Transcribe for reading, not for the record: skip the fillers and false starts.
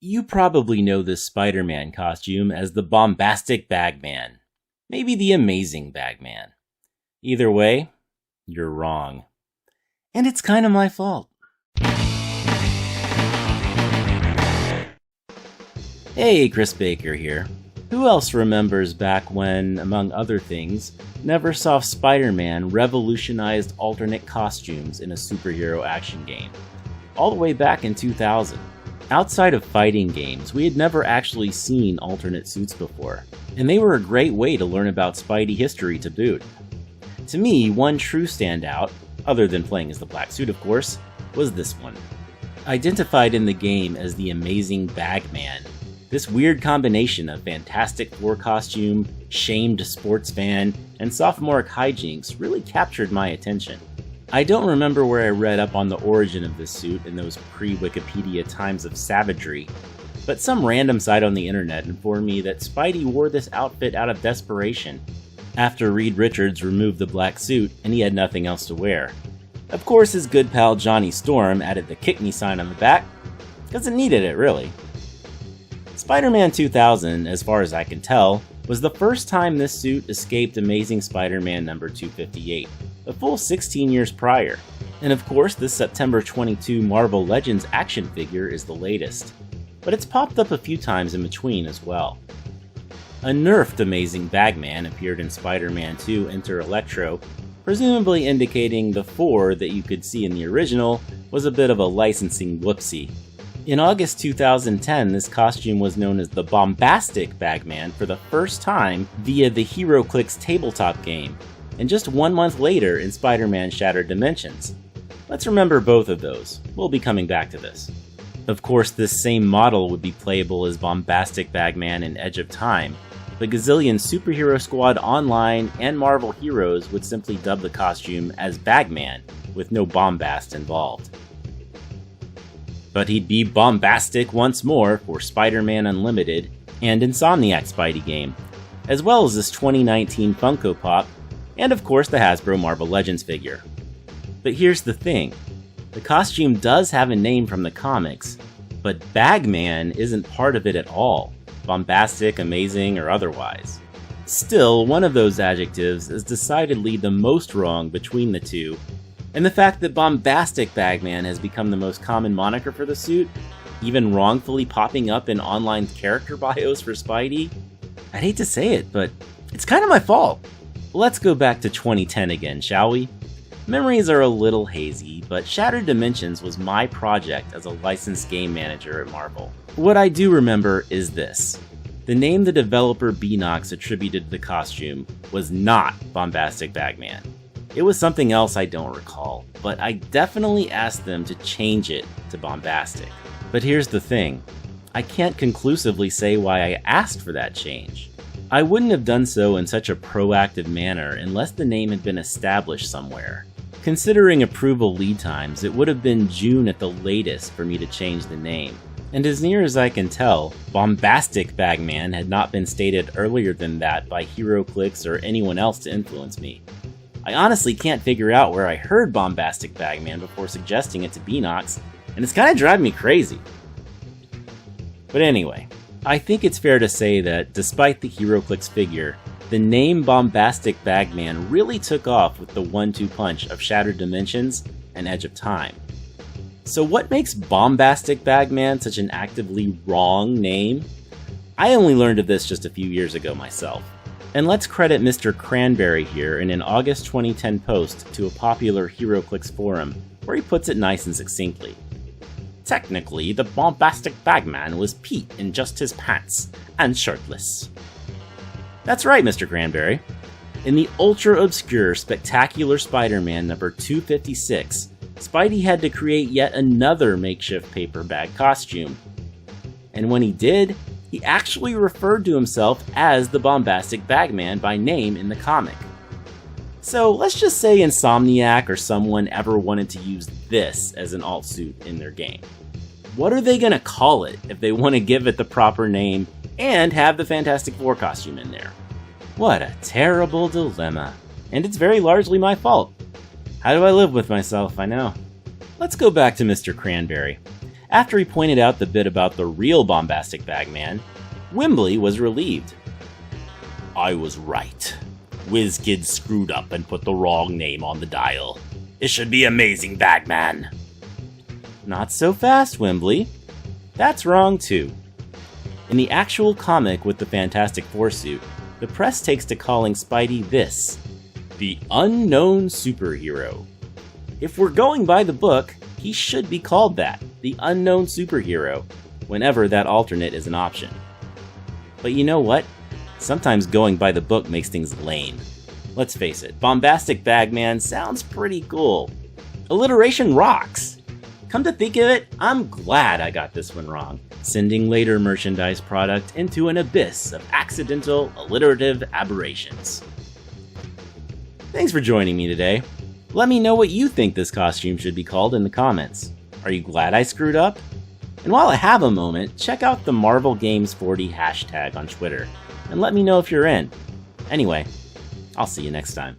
You probably know this Spider-Man costume as the Bombastic Bag-Man. Maybe the Amazing Bag-Man. Either way, you're wrong. And it's kind of my fault. Hey, Chris Baker here. Who else remembers back when, among other things, Neversoft Spider-Man revolutionized alternate costumes in a superhero action game? All the way back in 2000. Outside of fighting games, we had never actually seen alternate suits before, and they were a great way to learn about Spidey history to boot. To me, one true standout, other than playing as the black suit of course, was this one. Identified in the game as the Amazing Bag-Man, this weird combination of Fantastic Four costume, shamed sports fan, and sophomoric hijinks really captured my attention. I don't remember where I read up on the origin of this suit in those pre-Wikipedia times of savagery, but some random site on the internet informed me that Spidey wore this outfit out of desperation, after Reed Richards removed the black suit and he had nothing else to wear. Of course, his good pal Johnny Storm added the kick me sign on the back, because it needed it really. Spider-Man 2000, as far as I can tell, was the first time this suit escaped Amazing Spider-Man number 258, a full 16 years prior. And of course, this September 22 Marvel Legends action figure is the latest, but it's popped up a few times in between as well. A nerfed Amazing Bag-Man appeared in Spider-Man 2 Enter Electro, presumably indicating the 4 that you could see in the original was a bit of a licensing whoopsie. In August 2010, this costume was known as the Bombastic Bag-Man for the first time via the HeroClix tabletop game, and just 1 month later in Spider-Man Shattered Dimensions. Let's remember both of those. We'll be coming back to this. Of course, this same model would be playable as Bombastic Bag-Man in Edge of Time, but gazillion Superhero Squad Online and Marvel Heroes would simply dub the costume as Bag-Man, with no bombast involved. But he'd be bombastic once more for Spider-Man Unlimited and Insomniac Spidey game, as well as this 2019 Funko Pop, and of course the Hasbro Marvel Legends figure. But here's the thing, the costume does have a name from the comics, but Bag-Man isn't part of it at all, bombastic, amazing, or otherwise. Still, one of those adjectives is decidedly the most wrong between the two, and the fact that Bombastic Bag-Man has become the most common moniker for the suit, even wrongfully popping up in online character bios for Spidey, I'd hate to say it, but it's kind of my fault. Let's go back to 2010 again, shall we? Memories are a little hazy, but Shattered Dimensions was my project as a licensed game manager at Marvel. What I do remember is this. The name the developer Beenox attributed to the costume was not Bombastic Bag-Man. It was something else I don't recall, but I definitely asked them to change it to Bombastic. But here's the thing, I can't conclusively say why I asked for that change. I wouldn't have done so in such a proactive manner unless the name had been established somewhere. Considering approval lead times, it would have been June at the latest for me to change the name. And as near as I can tell, Bombastic Bag-Man had not been stated earlier than that by HeroClix or anyone else to influence me. I honestly can't figure out where I heard Bombastic Bag-Man before suggesting it to Beenox, and it's kind of driving me crazy. But anyway, I think it's fair to say that despite the HeroClix figure, the name Bombastic Bag-Man really took off with the 1-2 punch of Shattered Dimensions and Edge of Time. So what makes Bombastic Bag-Man such an actively wrong name? I only learned of this just a few years ago myself. And let's credit Mr. Cranberry here in an August 2010 post to a popular HeroClix forum, where he puts it nice and succinctly. Technically, the Bombastic Bag-Man was Pete in just his pants, and shirtless. That's right, Mr. Cranberry. In the ultra-obscure Spectacular Spider-Man number 256, Spidey had to create yet another makeshift paper bag costume. And when he did, he actually referred to himself as the Bombastic Bag-Man by name in the comic. So let's just say Insomniac or someone ever wanted to use this as an alt suit in their game. What are they gonna call it if they want to give it the proper name and have the Fantastic Four costume in there? What a terrible dilemma. And it's very largely my fault. How do I live with myself, I know. Let's go back to Mr. Cranberry. After he pointed out the bit about the real Bombastic Bag-Man, Wimbley was relieved. "I was right. WizKid screwed up and put the wrong name on the dial. It should be Amazing Bag-Man." Not so fast, Wimbley. That's wrong too. In the actual comic with the Fantastic Four suit, the press takes to calling Spidey this: the unknown superhero. If we're going by the book, he should be called that, the unknown superhero, whenever that alternate is an option. But you know what? Sometimes going by the book makes things lame. Let's face it, Bombastic Bag-Man sounds pretty cool. Alliteration rocks! Come to think of it, I'm glad I got this one wrong, sending later merchandise product into an abyss of accidental alliterative aberrations. Thanks for joining me today. Let me know what you think this costume should be called in the comments. Are you glad I screwed up? And while I have a moment, check out the Marvel Games 40 hashtag on Twitter, and let me know if you're in. Anyway, I'll see you next time.